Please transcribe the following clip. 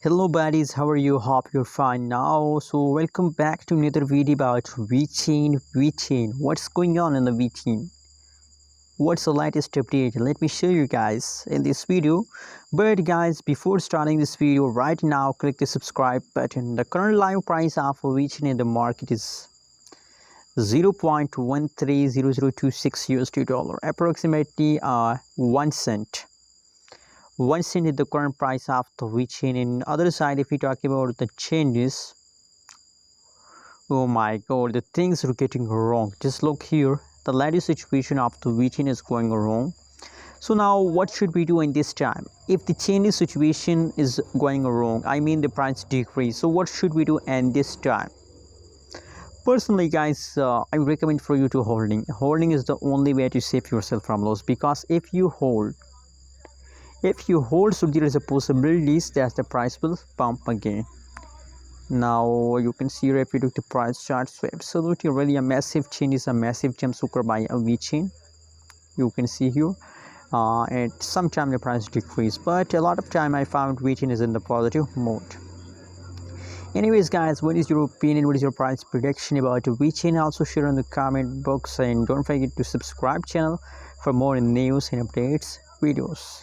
Hello buddies, how are you? Hope you're fine now. So welcome back to another video about Vechain. What's going on in the Vechain? What's the latest update? Let me show you guys in this video. But guys, before starting this video, right now click the subscribe button. The current live price of Vechain in the market is 0.130026 USD dollar, approximately 1 cent. 1 cent is the current price of the Vechain. In other side, if we talk about the changes, oh my god, the things are getting wrong. Just look here, the latest situation of the Vechain is going wrong. So now what should we do in this time? If the change situation is going wrong, I mean the price decrease, so what should we do in this time? Personally guys, I recommend for you to holding is the only way to save yourself from loss, because if you hold, so there is a possibility that the price will pump again. Now you can see if you look the price chart, so absolutely really a massive change, is a massive jump occurred by a Vechain. You can see here, and sometime the price decrease, but a lot of time I found Vechain is in the positive mode. Anyways guys, what is your opinion? What is your price prediction about Vechain? Also share in the comment box, and don't forget to subscribe channel for more news and updates videos.